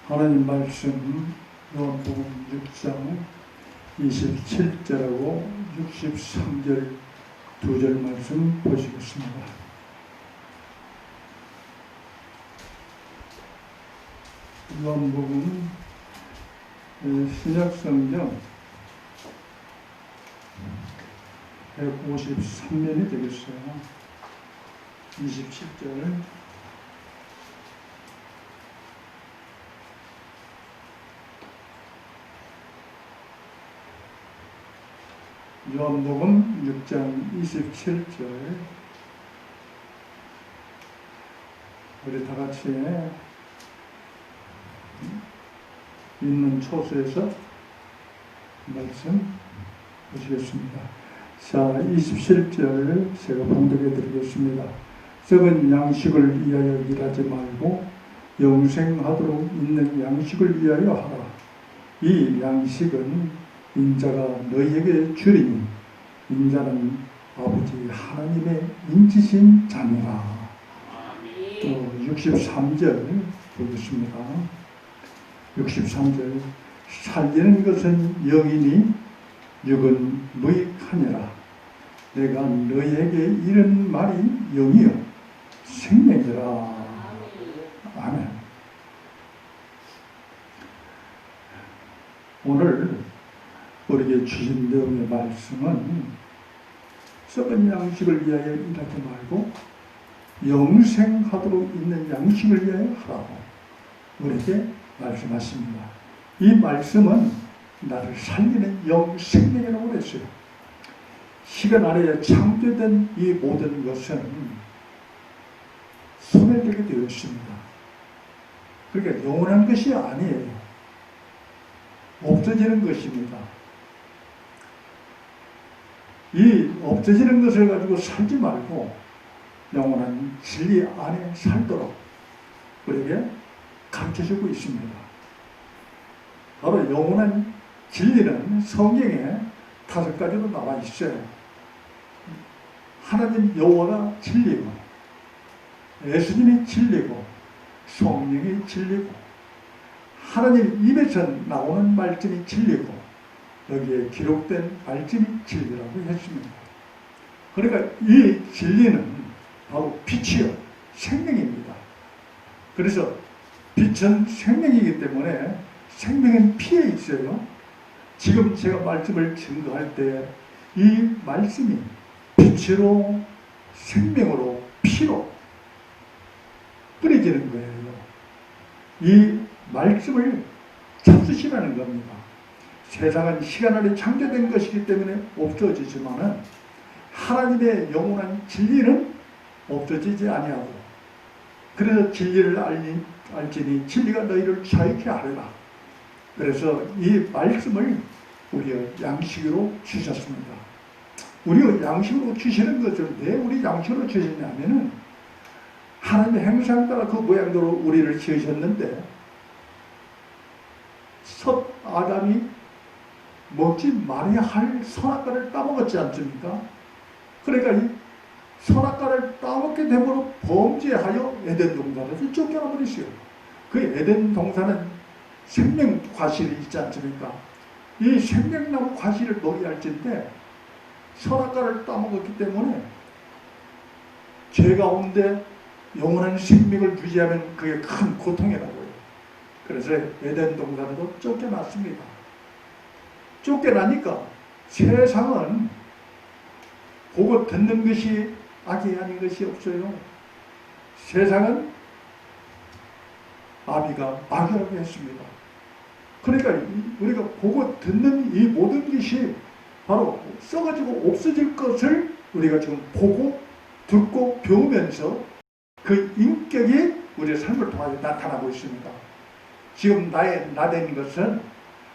하나님 말씀 요한복음 6장 27절하고 63절 두 절 말씀 보시겠습니다. 요한복음 신약성경 153면이 되겠어요. 27절 요한복음 6장 27절 우리 다같이 있는 초소에서 말씀 보시겠습니다. 자, 27절 제가 봉독해 드리겠습니다. 썩은 양식을 위하여 일하지 말고 영생하도록 있는 양식을 위하여 하라. 이 양식은 인자가 너희에게 주리니 인자는 아버지 하나님의 인치신 자니라. 또 63절 보겠습니다. 63절 살리는 것은 영이니 육은 무익하니라. 내가 너희에게 이런 말이 영이요 생명이라. 아멘. 오늘 우리에게 주신 내용의 말씀은 썩은 양식을 위하여 일하지 말고 영생하도록 있는 양식을 위하여 하라고 우리에게 말씀하십니다. 이 말씀은 나를 살리는 영생명이라고 그랬어요. 시간 아래에 창조된 이 모든 것은 소멸되게 되어 있습니다. 그러니까 영원한 것이 아니에요. 없어지는 것입니다. 이 없어지는 것을 가지고 살지 말고 영원한 진리 안에 살도록 우리에게 가르쳐주고 있습니다. 바로 영원한 진리는 성경에 5가지로 나와 있어요. 하나님 여호와가 진리고, 예수님이 진리고, 성령이 진리고, 하나님 입에서 나오는 말씀이 진리고, 여기에 기록된 말씀이 진리라고 했습니다. 그러니까 이 진리는 바로 빛이요 생명입니다. 그래서 빛은 생명이기 때문에 생명은 피에 있어요. 지금 제가 말씀을 증거할 때 이 말씀이 빛으로 생명으로 피로 뿌려지는 거예요. 이 말씀을 잡수시라는 겁니다. 세상은 시간 안에 창조된 것이기 때문에 없어지지만은 하나님의 영원한 진리는 없어지지 아니하고, 그래서 진리를 알지니 진리가 너희를 자유케 하리라. 그래서 이 말씀을 우리의 양식으로 주셨습니다. 우리의 양식으로 주시는 것을 왜 우리 양식으로 주셨냐면은 하나님의 행사에 따라 그 모양대로 우리를 지으셨는데 첫 아담이 먹지 말아야 할 선악과를 따먹었지 않습니까? 그러니까 이 선악과를 따먹게 되므로 범죄하여 에덴 동산에서 쫓겨나 버렸어요. 그 에덴 동산은 생명 과실이 있지 않습니까? 이 생명나무 과실을 먹어야 할진데 선악과를 따먹었기 때문에 죄 가운데 영원한 생명을 유지하면 그게 큰 고통이라고요. 그래서 에덴 동산에도 쫓겨났습니다. 쫓겨나니까 세상은 보고 듣는 것이 악이 아닌 것이 없어요. 세상은 아비가 악이라고 했습니다. 그러니까 우리가 보고 듣는 이 모든 것이 바로 썩어지고 없어질 것을 우리가 지금 보고 듣고 배우면서 그 인격이 우리의 삶을 통해 나타나고 있습니다. 지금 나된 것은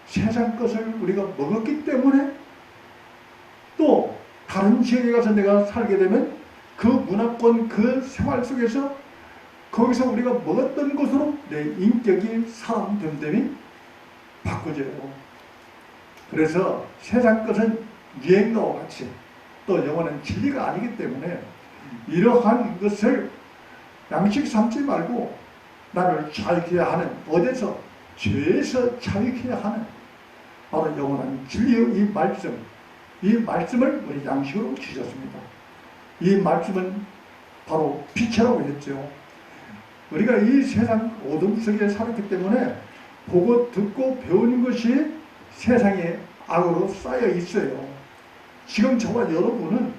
세상 것을 우리가 먹었기 때문에 또 다른 지역에 가서 내가 살게 되면 그 문화권 그 생활 속에서 거기서 우리가 먹었던 것으로 내 인격이 사람 됨됨이 바꿔져요. 그래서 세상 것은 유행가와 같이 또 영원한 진리가 아니기 때문에 이러한 것을 양식 삼지 말고 나를 자유케 하는 어디서 죄에서 자유케 하는 바로 영원한 진리의 이 말씀을 우리 양식으로 주셨습니다. 이 말씀은 바로 빛이라고 했죠. 우리가 이 세상 어둠 속에 살았기 때문에 보고 듣고 배우는 것이 세상에 악으로 쌓여 있어요. 지금 저와 여러분은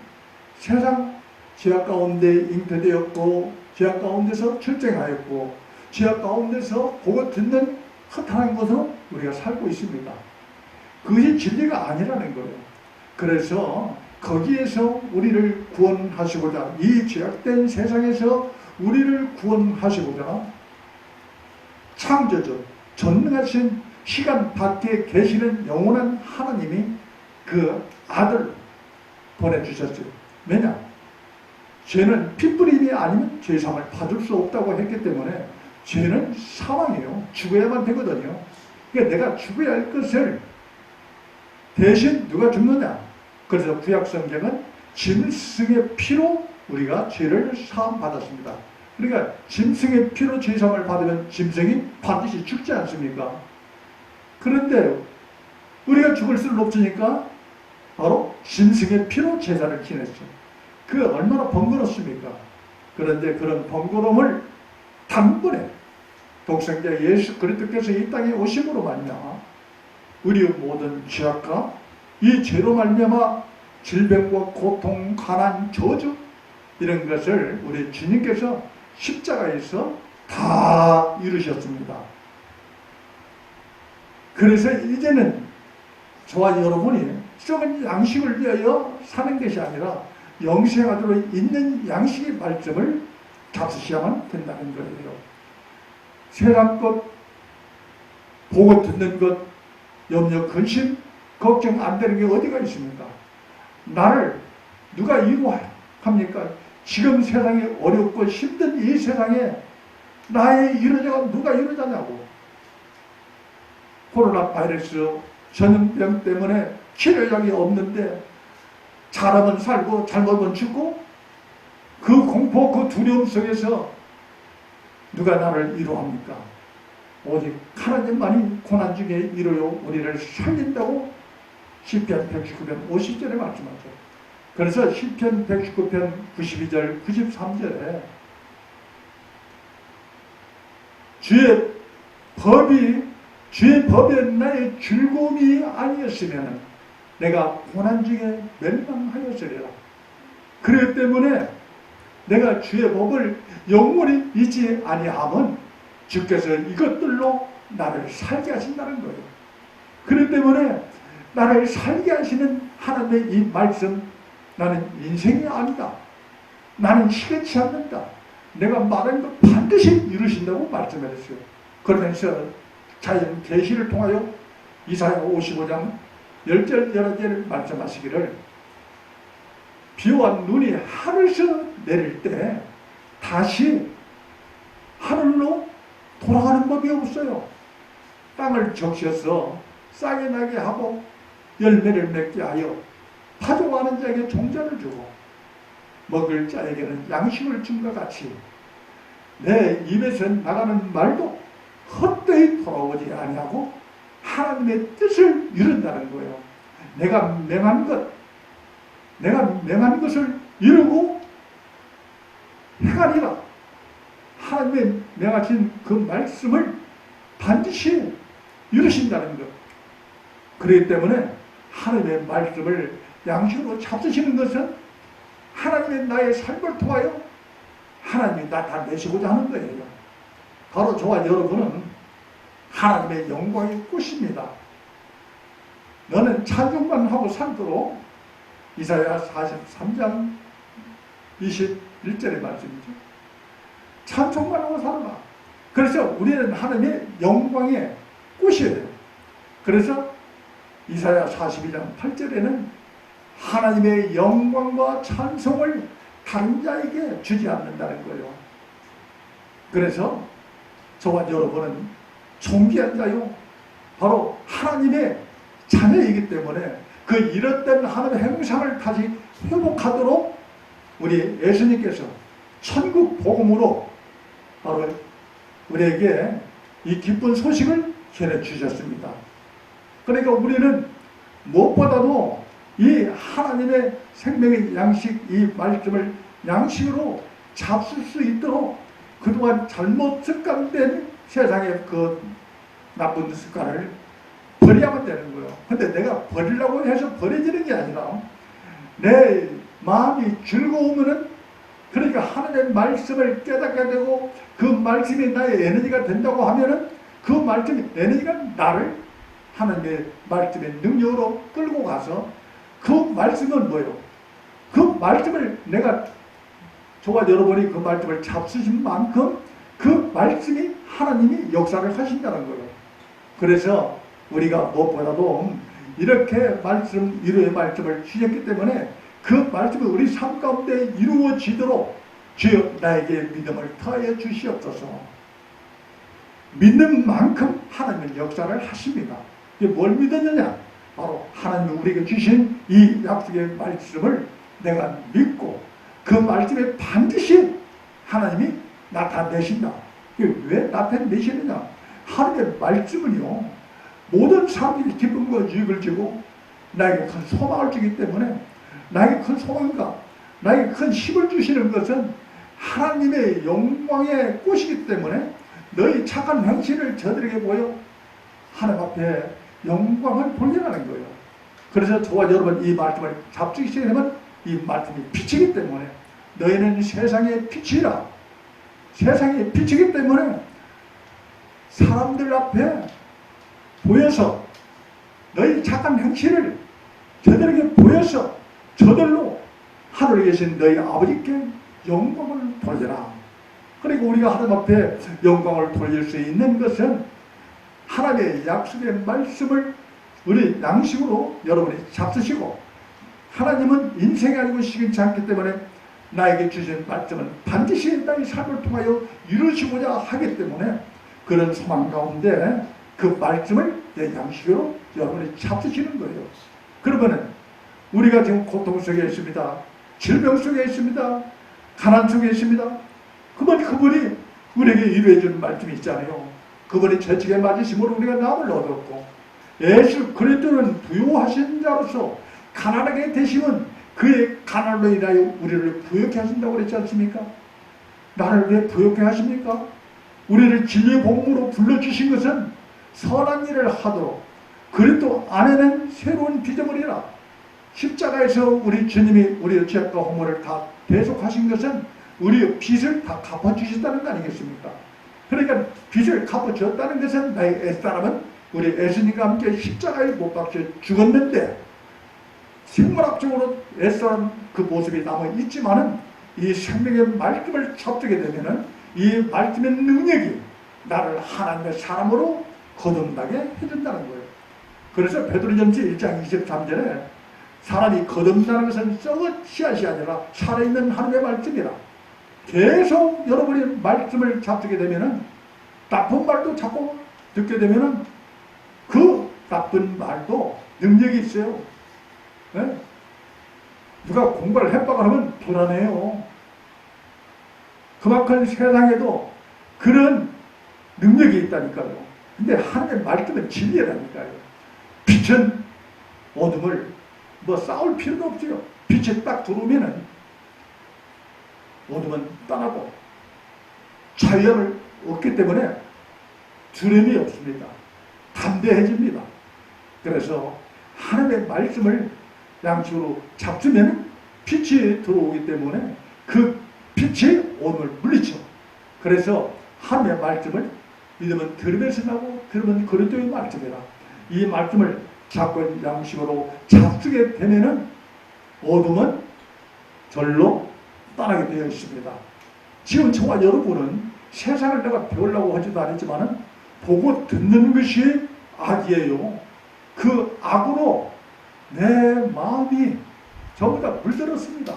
세상 죄악 가운데 잉태되었고 죄악 가운데서 출생하였고 죄악 가운데서 보고 듣는 허탄한 것으로 우리가 살고 있습니다. 그것이 진리가 아니라는 거예요. 그래서 거기에서 우리를 구원하시고자 이 죄악된 세상에서 우리를 구원하시고자 창조주 전능하신 시간 밖에 계시는 영원한 하나님이 그 아들 보내주셨어요. 왜냐? 죄는 핏부림이 아니면 죄상을 받을 수 없다고 했기 때문에 죄는 사망이에요. 죽어야만 되거든요. 그러니까 내가 죽어야 할 것을 대신 누가 죽느냐? 그래서 구약성경은 짐승의 피로 우리가 죄를 사함받았습니다. 그러니까 짐승의 피로 죄사함을 받으면 짐승이 반드시 죽지 않습니까? 그런데 우리가 죽을 수는 없으니까 바로 짐승의 피로 제사를 지냈죠. 그 얼마나 번거롭습니까? 그런데 그런 번거로움을 단번에 독생자 예수 그리스도께서 이 땅에 오심으로 말미암아 우리의 모든 죄악과 이 죄로 말미암아 질병과 고통, 가난, 저주 이런 것을 우리 주님께서 십자가에서 다 이루셨습니다. 그래서 이제는 저와 여러분이 썩은 양식을 위하여 사는 것이 아니라 영생하도록 있는 양식의 말씀을 잡수셔야만 된다는 거예요. 세상 것, 보고 듣는 것, 염려, 근심, 걱정 안 되는 게 어디가 있습니까? 나를 누가 이루합니까? 지금 세상이 어렵고 힘든 이 세상에 나의 이루자가 누가 이루자냐고. 코로나 바이러스 전염병 때문에 치료약이 없는데 잘하면 살고 잘못하면 죽고 그 공포 그 두려움 속에서 누가 나를 위로합니까? 오직 하나님만이 고난 중에 위로요 우리를 살린다고 시편 119편 50절에 말씀하죠. 그래서 시편 119편 92절 93절에 주의 법에 나의 즐거움이 아니었으면 내가 고난 중에 멸망하였으리라. 그렇기 때문에 내가 주의 법을 영원히 잊지 아니함은 주께서 이것들로 나를 살게 하신다는 거예요. 그렇기 때문에 나를 살게 하시는 하나님의 이 말씀, 나는 인생이 아니다. 나는 시계치 않는다. 내가 말한 것 반드시 이루신다고 말씀했어요. 그러면서 자연 계시를 통하여 이사야 55장 10절 11절을 말씀하시기를 비와 눈이 하늘에서 내릴 때 다시 하늘로 돌아가는 법이 없어요. 땅을 적셔서 싹이 나게 하고 열매를 맺게 하여 파종하는 자에게 종자를 주고 먹을 자에게는 양식을 준 것 같이 내 입에서 나가는 말도 헛되이 돌아오지 아니하고 하나님의 뜻을 이룬다는 거예요. 내가 명한 것을 이루고 행하리라. 하나님의 명하신 그 말씀을 반드시 이루신다는 것. 그렇기 때문에 하나님의 말씀을 양식으로 잡수시는 것은 하나님의 나의 삶을 통하여 하나님이 나타내시고자 하는 거예요. 바로 저와 여러분은 하나님의 영광의 꽃입니다. 너는 찬송만 하고 살도록 이사야 43장 21절의 말씀이죠. 찬송만 하고 살아라. 그래서 우리는 하나님의 영광의 꽃이에요. 그래서 이사야 42장 8절에는 하나님의 영광과 찬송을 다른 자에게 주지 않는다는 거예요. 그래서 저와 여러분은 존귀한 자요 바로 하나님의 자녀이기 때문에 그 잃었던 하나님의 형상을 다시 회복하도록 우리 예수님께서 천국 복음으로 바로 우리에게 이 기쁜 소식을 전해 주셨습니다. 그러니까 우리는 무엇보다도 이 하나님의 생명의 양식, 이 말씀을 양식으로 잡술 수 있도록 그동안 잘못 습관된 세상의 그 나쁜 습관을 버려야만 되는 거예요. 근데 내가 버리려고 해서 버려지는 게 아니라 내 마음이 즐거우면은, 그러니까 하나님의 말씀을 깨닫게 되고 그 말씀이 나의 에너지가 된다고 하면은 그 말씀의 에너지가 나를 하나님의 말씀의 능력으로 끌고 가서 그 말씀은 뭐예요? 그 말씀을 내가 저와 여러분이 그 말씀을 잡수신 만큼 그 말씀이 하나님이 역사를 하신다는 거예요. 그래서 우리가 무엇보다도 이렇게 말씀, 위로의 말씀을 주셨기 때문에 그 말씀이 우리 삶 가운데 이루어지도록 주여 나에게 믿음을 더하여 주시옵소서. 믿는 만큼 하나님은 역사를 하십니다. 뭘 믿었느냐? 바로 하나님이 우리에게 주신 이 약속의 말씀을 내가 믿고 그 말씀에 반드시 하나님이 나타내신다. 왜 나타내시느냐? 하나님의 말씀은요, 모든 사람들이 기쁨과 유익을 주고 나에게 큰 소망을 주기 때문에, 나에게 큰 소망과 나에게 큰 힘을 주시는 것은 하나님의 영광의 꽃이기 때문에 너희 착한 행실을 저들에게 보여 하나님 앞에 영광을 돌려가는 거예요. 그래서 저와 여러분 이 말씀을 잡수기 시작하면 이 말씀이 빛이기 때문에 너희는 세상의 빛이라. 세상의 빛이기 때문에 사람들 앞에 보여서 너희 착한 행실을 저들에게 보여서 저들로 하늘에 계신 너희 아버지께 영광을 돌려라. 그리고 우리가 하나님 앞에 영광을 돌릴 수 있는 것은 하나님의 약속의 말씀을 우리 양식으로 여러분이 잡수시고, 하나님은 인생이 아니고 시간치 않기 때문에 나에게 주신 말씀은 반드시 나의 삶을 통하여 이루시고자 하기 때문에 그런 소망 가운데 그 말씀을 내 양식으로 여러분이 잡수시는 거예요. 그러면은 우리가 지금 고통 속에 있습니다. 질병 속에 있습니다. 가난 속에 있습니다. 그분이 우리에게 이루해 주는 말씀이 있잖아요. 그분이 저축에 맞으심으로 우리가 나음을 얻었고, 예수 그리스도는 부요하신 자로서 가난하게 되심은 그의 가난으로 인하여 우리를 부요케 하신다고 그랬지 않습니까? 나를 왜 부요케 하십니까? 우리를 진리의 복음으로 불러주신 것은 선한 일을 하도록, 그리스도 안에는 새로운 피조물이라. 십자가에서 우리 주님이 우리의 죄악과 허물을 다 대속하신 것은 우리의 빚을 다 갚아주셨다는 거 아니겠습니까? 그러니까 빚을 갚아주었다는 것은 나의 옛사람은 우리 예수님과 함께 십자가에 못 박혀 죽었는데 생물학적으로 옛사람 그 모습이 남아있지만은 이 생명의 말씀을 잡게 되면은 이 말씀의 능력이 나를 하나님의 사람으로 거듭나게 해준다는 거예요. 그래서 베드로전서 1장 23절에 사람이 거듭나는 것은 썩은 씨앗이 아니라 살아있는 하나님의 말씀이라. 계속 여러분이 말씀을 잡게 되면은 나쁜 말도 자꾸 듣게 되면은 그 나쁜 말도 능력이 있어요. 네? 누가 공부를 해박을 하면 불안해요. 그만큼 세상에도 그런 능력이 있다니까요. 근데 하나님의 말씀은 진리라니까요. 빛은 어둠을 싸울 필요도 없어요. 빛이 딱 들어오면은 어둠은 떠나고 자유함을 얻기 때문에 두려움이 없습니다. 담대해집니다. 그래서 하나님의 말씀을 양식으로 잡수면 빛이 들어오기 때문에 그 빛이 어둠을 물리쳐. 그래서 하나님의 말씀을 믿으면 들으면서 나고 들으면 그리스도의 말씀이라. 이 말씀을 잡고 양식으로 잡수게 되면은 어둠은 절로 떠나게 되어 있습니다. 지금 저와 여러분은 세상을 내가 배우려고 하지도 않았지만은 보고 듣는 것이 악이에요. 그 악으로 내 마음이 전부 다 물들었습니다.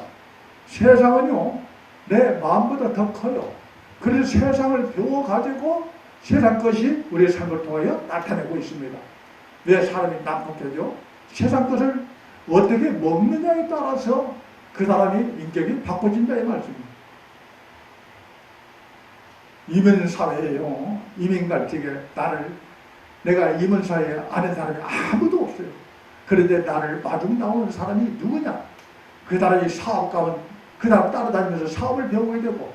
세상은요, 내 마음보다 더 커요. 그래서 세상을 배워가지고 세상 것이 우리의 삶을 통하여 나타내고 있습니다. 왜 사람이 나쁘게죠? 세상 것을 어떻게 먹느냐에 따라서 그 사람이 인격이 바꿔진다 이 말씀입니다. 이민 사회에요. 이민갈증에 나를 내가 이문사에 아는 사람이 아무도 없어요. 그런데 나를 마중 나오는 사람이 누구냐? 그 사람이 사업가면 그 사람 따라다니면서 사업을 배우게 되고,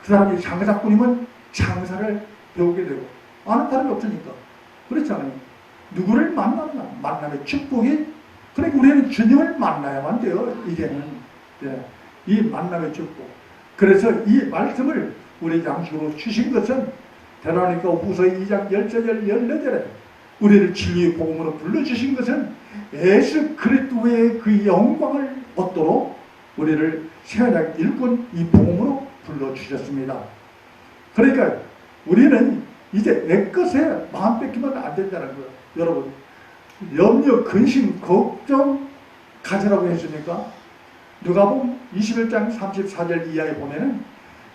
그 사람이 장사꾼이면 장사를 배우게 되고, 아는 사람이 없으니까. 그렇잖아요. 누구를 만나느냐? 만남의 축복이, 그러니까 우리는 주님을 만나야만 돼요. 이제는. 네. 이 만남의 축복. 그래서 이 말씀을 우리 양식으로 주신 것은 데살로니가 후서 2장 10절 14절에 우리를 진리의 복음으로 불러주신 것은 예수 그리스도의 그 영광을 얻도록 우리를 새언약 일꾼 이 복음으로 불러주셨습니다. 그러니까 우리는 이제 내 것에 마음 뺏기면 안 된다는 거예요. 여러분, 염려, 근심, 걱정 가지라고 했으니까 누가복음 21장 34절 이하에 보면은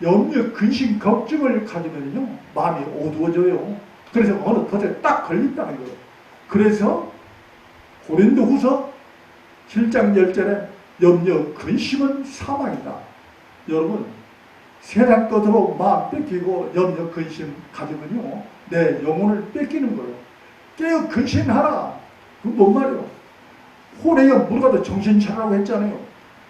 염려, 근심, 걱정을 가지면요 마음이 어두워져요. 그래서 어느 덫에 딱 걸린다는 거예요. 그래서 고린도후서 7장 10절에 염려, 근심은 사망이다. 여러분, 세상 것으로 마음 뺏기고 염려, 근심 가지면요 내 영혼을 뺏기는 거예요. 깨어 근심하라. 그건 뭔 말이에요? 호래여 물어가도 정신 차리라고 했잖아요.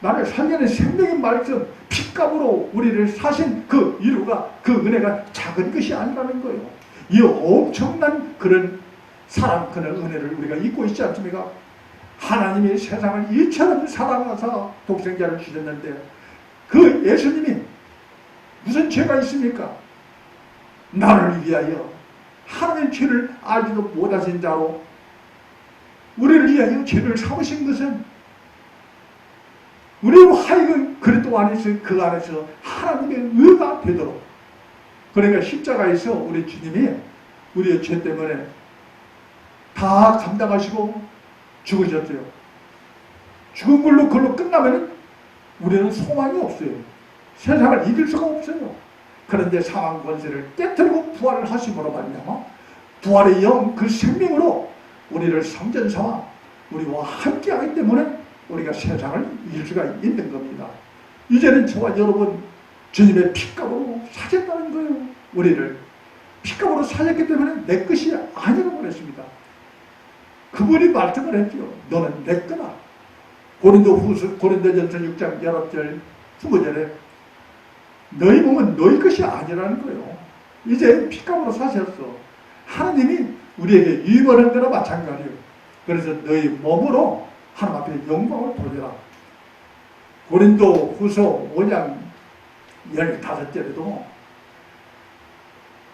나를 살려낸 생명의 말씀, 핏값으로 우리를 사신 그 이루가, 그 은혜가 작은 것이 아니라는 거예요. 이 엄청난 그런 사랑, 그런 은혜를 우리가 잊고 있지 않습니까? 하나님이 세상을 이처럼 사랑하사 독생자를 주셨는데 그 예수님이 무슨 죄가 있습니까? 나를 위하여 하나님의 죄를 알지도 못하신 자로 우리를 위하여 죄를 삼으신 것은 우리로 하여금 그리스도 안에서 그 안에서 하나님의 의가 되도록, 그러니까 십자가에서 우리 주님이 우리의 죄 때문에 다 감당하시고 죽으셨어요. 죽은 걸로 그걸로 끝나면 우리는 소망이 없어요. 세상을 이길 수가 없어요. 그런데 사망 권세를 깨뜨리고 부활을 하심으로 말미암아 부활의 영, 그 생명으로 우리를 성전 삼아 우리와 함께하기 때문에 우리가 세상을 이길 수가 있는 겁니다. 이제는 저와 여러분 주님의 핏값으로 사셨다는 거예요. 우리를 핏값으로 사셨기 때문에 내 것이 아니라고 그랬습니다. 그분이 말씀을 했죠. 너는 내 거다. 고린도전서 6장 11절 20절에 너희 몸은 너희 것이 아니라는 거예요. 이제 핏값으로 사셨어. 하나님이 우리에게 유입하는 거나 마찬가지예요. 그래서 너희 몸으로 하나님 앞에 영광을 돌려라. 고린도 후서 5장 15절에도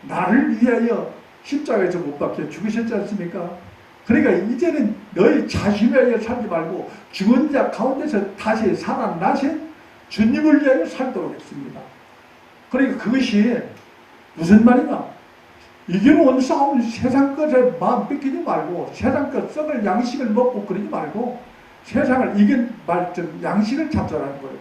나를 위하여 십자가에서 못 박혀 죽으셨지 않습니까? 그러니까 이제는 너희 자신을 위하여 살지 말고 죽은 자 가운데서 다시 살아나신 주님을 위하여 살도록 했습니다. 그러니까 그것이 무슨 말이냐? 이겨놓은 싸움, 세상 것에 마음 뺏기지 말고 세상 것 썩을 양식을 먹고 그러지 말고 세상을 이긴 말씀 양식을 잡자라는 거예요.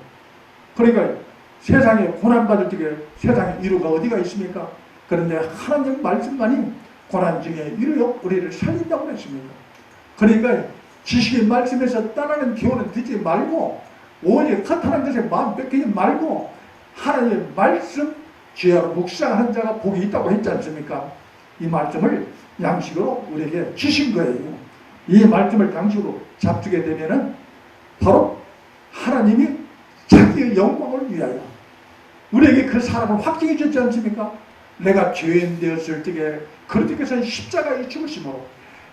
그러니까 세상에 고난받을 적에 세상에 위로가 어디가 있습니까? 그런데 하나님 말씀만이 고난 중에 위로요 우리를 살린다고 했습니다. 그러니까 지식의 말씀에서 따르는 교훈을 듣지 말고 오직 허탄한 것에 마음 뺏기지 말고 하나님의 말씀 죄하로 묵상하는 자가 복이 있다고 했지 않습니까? 이 말씀을 양식으로 우리에게 주신 거예요. 이 말씀을 양식으로 잡수게 되면은 바로 하나님이 자기의 영광을 위하여 우리에게 그 사랑을 확증해 줬지 않습니까? 내가 죄인 되었을 적에 그리스도께서는 십자가에 죽으심으로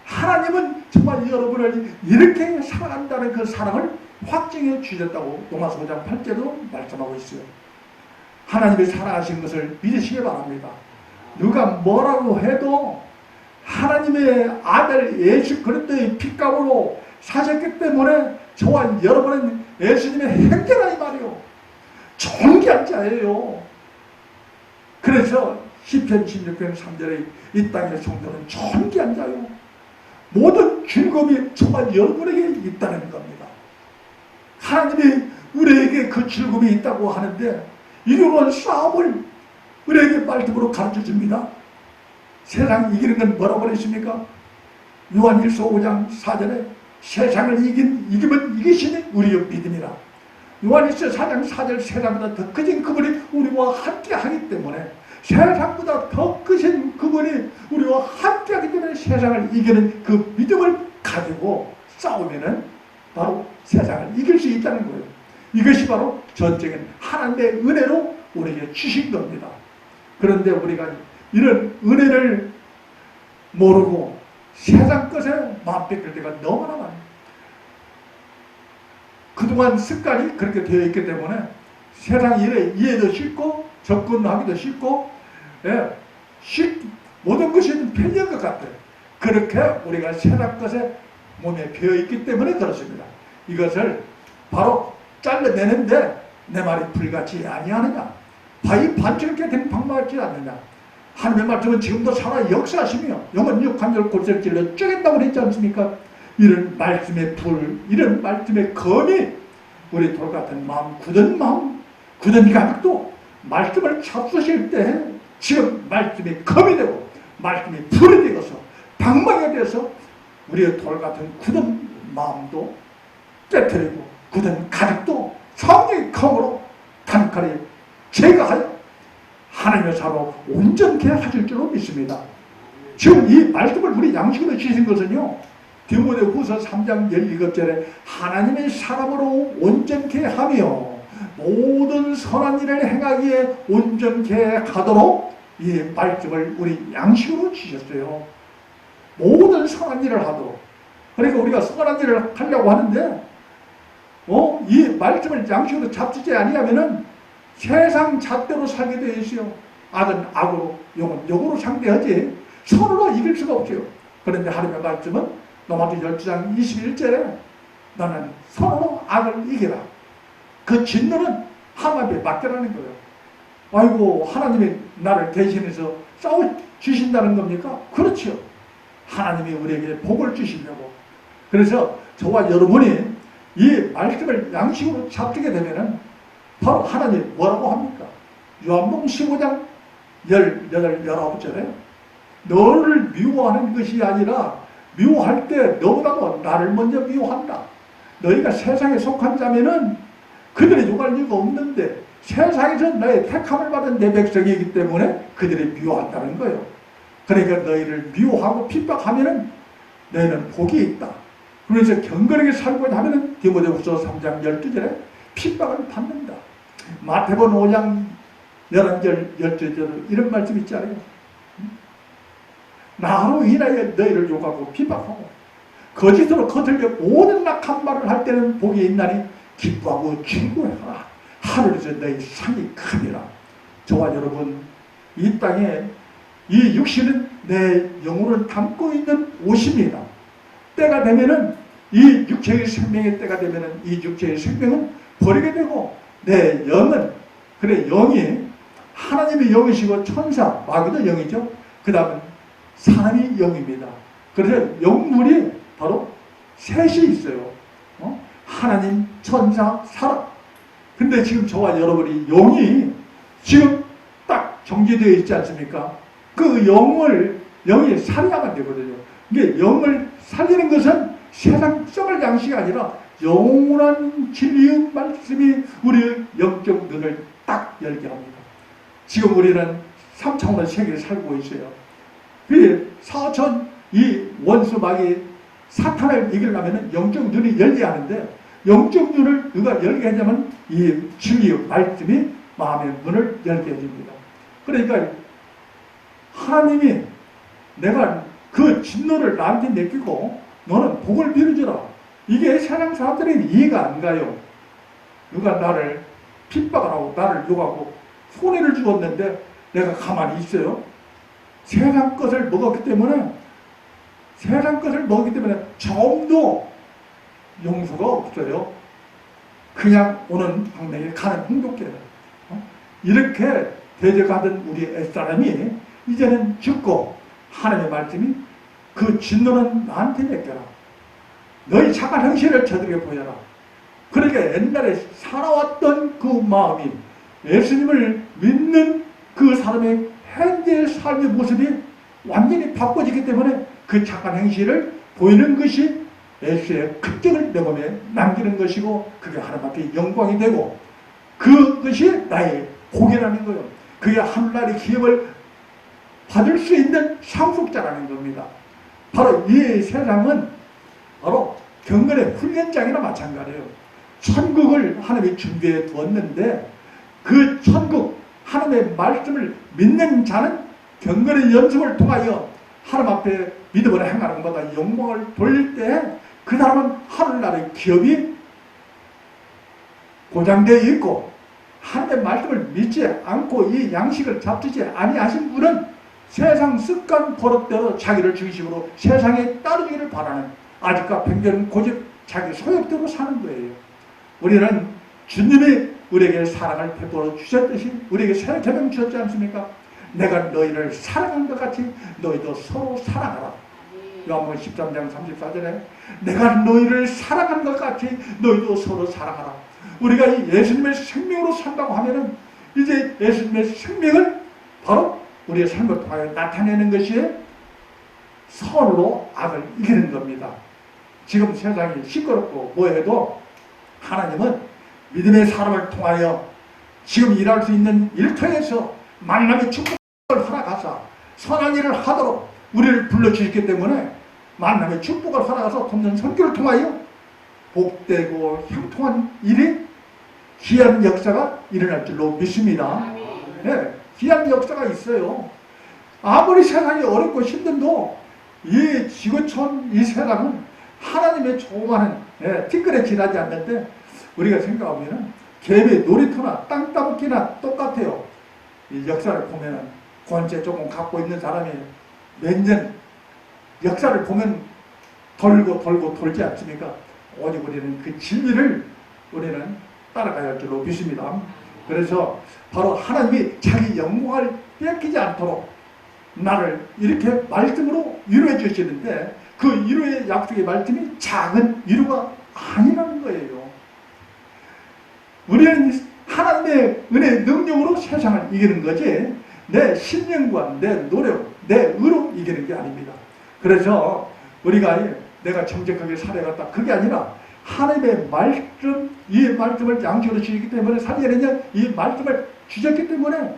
하나님은 정말 여러분을 이렇게 사랑한다는 그 사랑을 확증해 주셨다고 로마서 5장 8절로 말씀하고 있어요. 하나님이 사랑하신 것을 믿으시기 바랍니다. 누가 뭐라고 해도 하나님의 아들 예수 그리스도의 핏값으로 사셨기 때문에 저와 여러분은 예수님의 형제라 이 말이요. 존귀한 자예요. 그래서 시편 16편 3절에 이 땅의 성도는 존귀한 자요. 모든 즐거움이 저와 여러분에게 있다는 겁니다. 하나님이 우리에게 그 즐거움이 있다고 하는데 이런 싸움을 우리에게 말씀으로 가르쳐 줍니다. 세상 이기는 건 뭐라고 그랬습니까? 요한일서 5장 4절에 세상을 이기면 이기시는 우리의 믿음이라. 요한일서 4장 4절 세상보다 더 커진 그분이 우리와 함께 하기 때문에 세상보다 더 크신 그분이 우리와 함께하기 때문에 세상을 이기는 그 믿음을 가지고 싸우면은 바로 세상을 이길 수 있다는 거예요. 이것이 바로 전적인 하나님의 은혜로 우리에게 주신 겁니다. 그런데 우리가 이런 은혜를 모르고 세상 것에 마음 뺏길 때가 너무나 많아요. 그동안 습관이 그렇게 되어 있기 때문에 세상 일에 이해도 쉽고 접근하기도 쉽고 모든 것이 편리한 것 같아요. 그렇게 우리가 세상 것에 몸에 배어있기 때문에 그렇습니다. 이것을 바로 잘라내는데 내 말이 불같지 아니하느냐, 바위 반죽게 된 방망이지 않느냐. 하나님의 말씀은 지금도 살아 역사하시며 영은 육한절 골짜기 찔러 쪼갠다고 그랬지 않습니까? 이런 말씀의 불, 이런 말씀의 검이 우리 돌같은 마음, 굳은 가격도 말씀을 잡수실 때 지금 말씀이 검이 되고 말씀이 불이 되어서 방망이가 되어서 우리의 돌같은 굳은 마음도 깨뜨리고 굳은 가죽도 성령의 검으로 단칼에 제거하여 하나님의 사로 온전케 하실 줄로 믿습니다. 지금 이 말씀을 우리 양식으로 주신 것은요, 디모데후서 3장 17절에 하나님의 사람으로 온전케 하며 모든 선한 일을 행하기에 온전케 하도록 이 말씀을 우리 양식으로 주셨어요. 모든 선한 일을 하도록. 그러니까 우리가 선한 일을 하려고 하는데 이 말씀을 양식으로 잡수지 아니하면은 세상 잣대로 살게 되어 있어요. 악은 악으로, 영은 영으로 상대하지 서로 이길 수가 없어요. 그런데 하나님의 말씀은 로마서 12장 21절에 너는 서로 악을 이기라. 그 진노는 하나님께 맡겨라는 거예요. 아이고, 하나님이 나를 대신해서 싸워주신다는 겁니까? 그렇죠. 하나님이 우리에게 복을 주시려고. 그래서 저와 여러분이 이 말씀을 양식으로 잡게 되면은 바로 하나님 뭐라고 합니까? 요한복음 15장 18, 19절에 너를 미워하는 것이 아니라 미워할 때 너보다도 나를 먼저 미워한다. 너희가 세상에 속한 자면은 그들의 욕할 리가 없는데 세상에서 나의 택함을 받은 내 백성이기 때문에 그들이 미워한다는 거예요. 그러니까 너희를 미워하고 핍박하면은 너희는 복이 있다. 그래서 경건하게 살고자 하면은 디모데후서 3장 12절에 핍박을 받는다. 마태복음 5장 11절 12절 이런 말씀 있잖아요. 나로 인하여 너희를 욕하고 핍박하고 거짓으로 거들려 모든 낙한 말을 할 때는 복이 있나니 기뻐하고 즐거워하라. 하늘에서 너희 상이 크니라. 저와 여러분, 이 땅에 이 육신은 내 영혼을 담고 있는 옷입니다. 때가 되면은 이 육체의 생명의 때가 되면은 이 육체의 생명은 버리게 되고 내 영은, 그래, 영이 하나님의 영이시고 천사, 마귀도 영이죠. 그 다음은 사람이 영입니다. 그래서 영물이 바로 셋이 있어요. 하나님, 천사, 사람. 근데 지금 저와 여러분이 영이 지금 딱 정제되어 있지 않습니까? 그 영이 살려야만 되거든요. 이게 영을 살리는 것은 세상 썩을 양식이 아니라 영원한 진리의 말씀이 우리의 영적 눈을 딱 열게 합니다. 지금 우리는 3차원의 세계에 살고 있어요. 그 4천 이 원수 마귀 사탄을 이기려면 영적 눈이 열게 하는데 영적 눈을 누가 열게 하냐면 이 진리의 말씀이 마음의 문을 열게 해줍니다. 그러니까 하나님이 내가 그 진노를 나한테 맡기고 너는 복을 빌어주라. 이게 세상 사람들에게 이해가 안 가요. 누가 나를 핍박을 하고 나를 욕하고 손해를 주었는데 내가 가만히 있어요? 세상 것을 먹었기 때문에 조금도 용서가 없어요. 그냥 오는 방향에 가는 홍도깨. 이렇게 대적하던 우리 옛사람이 이제는 죽고 하나님의 말씀이 그 진노는 나한테 맡겨라. 너희 착한 행실을 저들에게 보여라. 그러니까 옛날에 살아왔던 그 마음이 예수님을 믿는 그 사람의 현재의 삶의 모습이 완전히 바꿔지기 때문에 그 착한 행실을 보이는 것이 예수의 극적을 내 몸에 남기는 것이고 그게 하나님 앞에 영광이 되고 그것이 나의 복이라는 거예요. 그게 하늘나라의 기업을 받을 수 있는 상속자라는 겁니다. 바로 이 세상은 바로 경건의 훈련장이나 마찬가지예요. 천국을 하나님이 준비해 두었는데 그 천국 하나님의 말씀을 믿는 자는 경건의 연습을 통하여 하나님 앞에 믿음으로 행하는 것보다 영광을 돌릴 때 그 사람은 하늘나라의 기업이 보장되어 있고 하나님의 말씀을 믿지 않고 이 양식을 잡수지 아니하신 분은 세상 습관 버릇대로 자기를 중심으로 세상에 따르기를 바라는 아직과 편견 고집 자기 소욕대로 사는 거예요. 우리는 주님이 우리에게 사랑을 베풀어 주셨듯이 우리에게 새 계명 주셨지 않습니까? 내가 너희를 사랑한 것 같이 너희도 서로 사랑하라. 요한복음 13장 34절에 내가 너희를 사랑한 것 같이 너희도 서로 사랑하라. 우리가 이 예수님의 생명으로 산다고 하면은 이제 예수님의 생명을 바로 우리의 삶을 통하여 나타내는 것이 선으로 악을 이기는 겁니다. 지금 세상이 시끄럽고 뭐해도 하나님은 믿음의 사람을 통하여 지금 일할 수 있는 일터에서 만남의 축복을 허락하사 선한 일을 하도록 우리를 불러주셨기 때문에 만남의 축복을 허락하사 돕는 선교를 통하여 복되고 형통한 일이 귀한 역사가 일어날 줄로 믿습니다. 네, 귀한 역사가 있어요. 아무리 세상이 어렵고 힘든도 이 지구촌 이 세상은 하나님의 조그마한 티끌에 지나지 않는데 우리가 생각하면 개미 놀이터나 땅 따먹기나 똑같아요. 이 역사를 보면 권세 조금 갖고 있는 사람이 몇 년 역사를 보면 돌고 돌지 않습니까? 오직 우리는 그 진리를 우리는 따라가야 할 줄로 믿습니다. 그래서 바로 하나님이 자기 영광을 뺏기지 않도록 나를 이렇게 말씀으로 위로해 주시는데 그 위로의 약속의 말씀이 작은 위로가 아니라는 거예요. 우리는 하나님의 은혜의 능력으로 세상을 이기는 거지 내 신념과 내 노력, 내 의로 이기는 게 아닙니다. 그래서 우리가 내가 정직하게 살아갔다 그게 아니라 하나님의 말씀, 이 말씀을 양식으로 주시기 때문에 살리는 이 말씀을 주셨기 때문에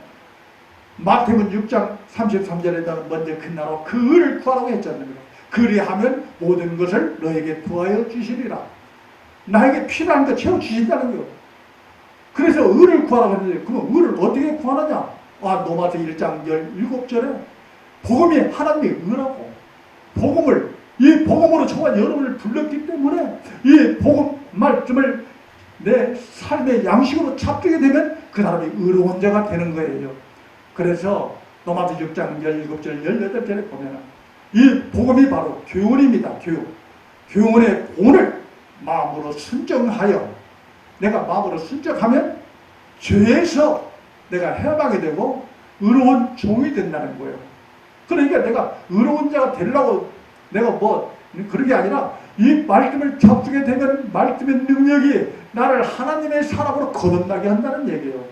마태복음 6장 33절에는 먼저 끝나로 그 의를 구하라고 했잖아요. 그리하면 모든 것을 너에게 부하여 주시리라. 나에게 필요한 거 채워주신다는 거예요. 그래서 의를 구하라고 했는데 그럼 의를 어떻게 구하느냐? 로마서 1장 17절에 복음이 하나님의 의라고 이 복음으로 저와 여러분을 불렀기 때문에 이 복음 말씀을 내 삶의 양식으로 잡게 되면 그 사람이 의로운 자가 되는 거예요. 그래서 로마서 6장 17절 18절에 보면 이 복음이 바로 교훈입니다. 교훈의 본을 마음으로 순정하여 내가 마음으로 순정하면 죄에서 내가 해방이 되고 의로운 종이 된다는 거예요. 그러니까 내가 의로운 자가 되려고 내가 그런 게 아니라 이 말씀을 잡수게 되면 말씀의 능력이 나를 하나님의 사람으로 거듭나게 한다는 얘기예요.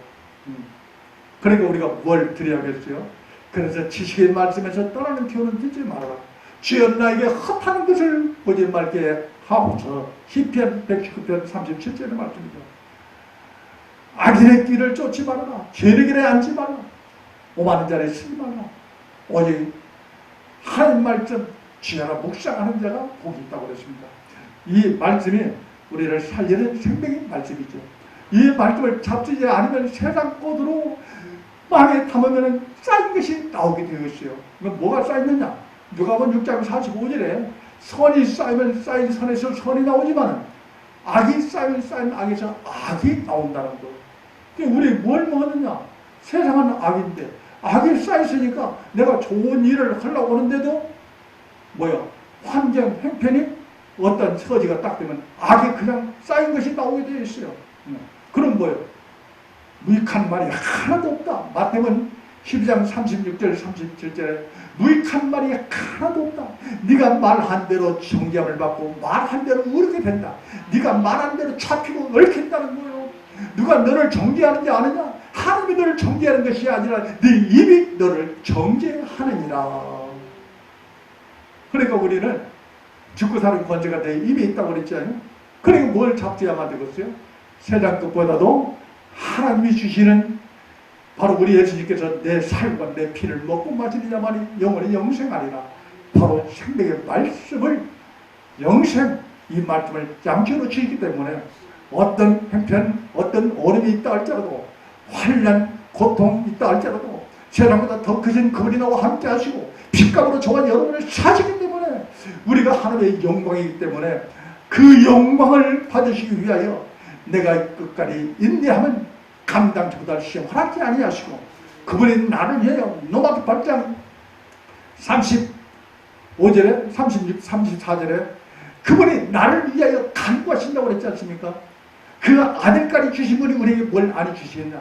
그러니까 우리가 뭘 드려야겠어요? 그래서 지식의 말씀에서 떠나는 교훈은 듣지 말아라. 주여 나에게 헛하는 것을 보지 말게 하옵소서. 시편 119편 37절의 말씀이죠. 악인의 길을 쫓지 말아라. 죄의 길에 앉지 말라. 오만한 자리에 서지 말라. 오직 하나님 말씀 지하라 묵상하는 자가 복이 있다고 그랬습니다. 이 말씀이 우리를 살리는 생명의 말씀이죠. 이 말씀을 잡수지 않으면 세상 꽃으로 땅에 담으면 쌓인 것이 나오게 되었어요. 그럼 뭐가 쌓였느냐? 누가복음 6장 45절에 선이 쌓이면 쌓인 선에서 선이 나오지만 악이 쌓이면 쌓인 악에서 악이 나온다는 거. 우리 뭘 먹었느냐? 세상은 악인데 악이 쌓였으니까 내가 좋은 일을 하려고 하는데도 환경, 형편이 어떤 처지가 딱 되면 악이 그냥 쌓인 것이 나오게 되어 있어요. 그럼 무익한 말이 하나도 없다. 마태복음 12장 36절 37절에 무익한 말이 하나도 없다. 네가 말한 대로 정죄함을 받고 말한 대로 의롭게 된다. 네가 말한 대로 잡히고 얽힌다는 거예요. 누가 너를 정죄하는지 아느냐? 하나님이 너를 정죄하는 것이 아니라 네 입이 너를 정죄하느니라. 그러니까 우리는 죽고 사는 권세가 내 입에 있다고 그랬잖아요. 그러니까 뭘 잡숴야만 되겠어요? 세상 것보다도 하나님이 주시는 바로 우리 예수님께서 내 살과 내 피를 먹고 마시느냐만이 영원히 영생하리라. 바로 생명의 말씀을 영생 이 말씀을 양식으로 주시기 때문에 어떤 형편 어떤 어려움이 있다 할지라도 환난 고통 있다 할지라도 세상보다 더 크신 그분이 나와 함께 하시고 핏값으로 저와 여러분을 사시기 때문에 우리가 하나님의 영광이기 때문에 그 영광을 받으시기 위하여 내가 끝까지 인내하면 감당보다 시험 허락지 아니하시고 그분이 나를 위하여 로마서 8장 35절에 36, 34절에 그분이 나를 위하여 간구하신다고 그랬지 않습니까? 그 아들까지 주신 분이 우리에게 뭘 안 주시겠냐?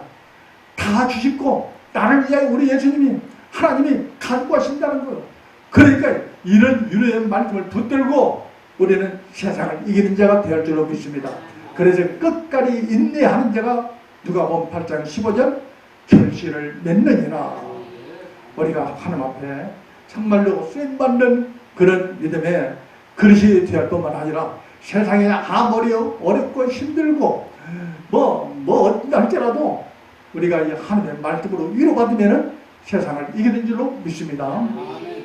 다 주시고 나를 위하여 우리 예수님이 하나님이 간구하신다는 거예요. 그러니까 이런 유료의 말씀을 붙들고 우리는 세상을 이기는 자가 되을 줄로 믿습니다. 그래서 끝까지 인내하는 자가 누가복음 8장 15절 결실을 맺느니라. 우리가 하나님 앞에 정말로 쓰임받는 그런 믿음의 그릇이 되을 뿐만 아니라 세상에 아무리 어렵고 힘들고 어떤 할지라도 우리가 이 하나님의 말씀으로 위로받으면 세상을 이기는 줄로 믿습니다.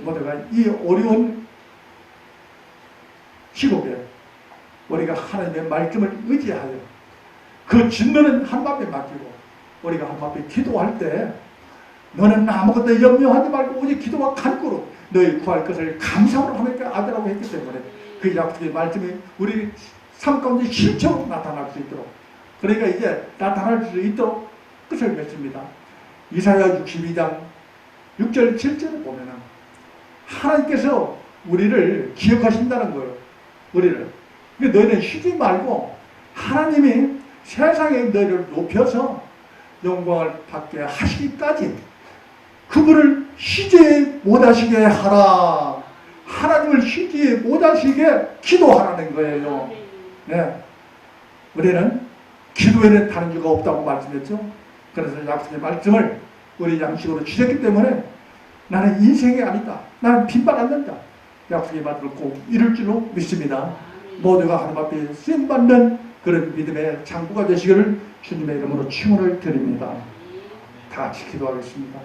모두가 이 어려운 시국에 우리가 하나님의 말씀을 의지하여 그 진노는 하나님께 맡기고 우리가 하나님께 기도할 때 너는 아무것도 염려하지 말고 오직 기도와 간구로 너희 구할 것을 감사로 하나님께 아들라고 했기 때문에 그 약속의 말씀이 우리 삶 가운데 실체로 나타날 수 있도록 그러니까 이제 나타날 수 있도록 끝을 맺습니다. 이사야 62장 6절 7절을 보면은 하나님께서 우리를 기억하신다는 거예요. 우리를. 너희는 쉬지 말고 하나님이 세상에 너희를 높여서 영광을 받게 하시기까지 그분을 쉬지 못하시게 하라. 하나님을 쉬지 못하시게 기도하라는 거예요. 네. 우리는 기도에는 다른 이유가 없다고 말씀했죠. 그래서 약속의 말씀을 우리 양식으로 주셨기 때문에 나는 인생이 아니다. 나는 빈발한다. 약속의 말씀을 꼭 이룰 줄로 믿습니다. 모두가 하나님 앞에 쓰임받는 그런 믿음의 창구가 되시기를 주님의 이름으로 축원을 드립니다. 다 같이 기도하겠습니다.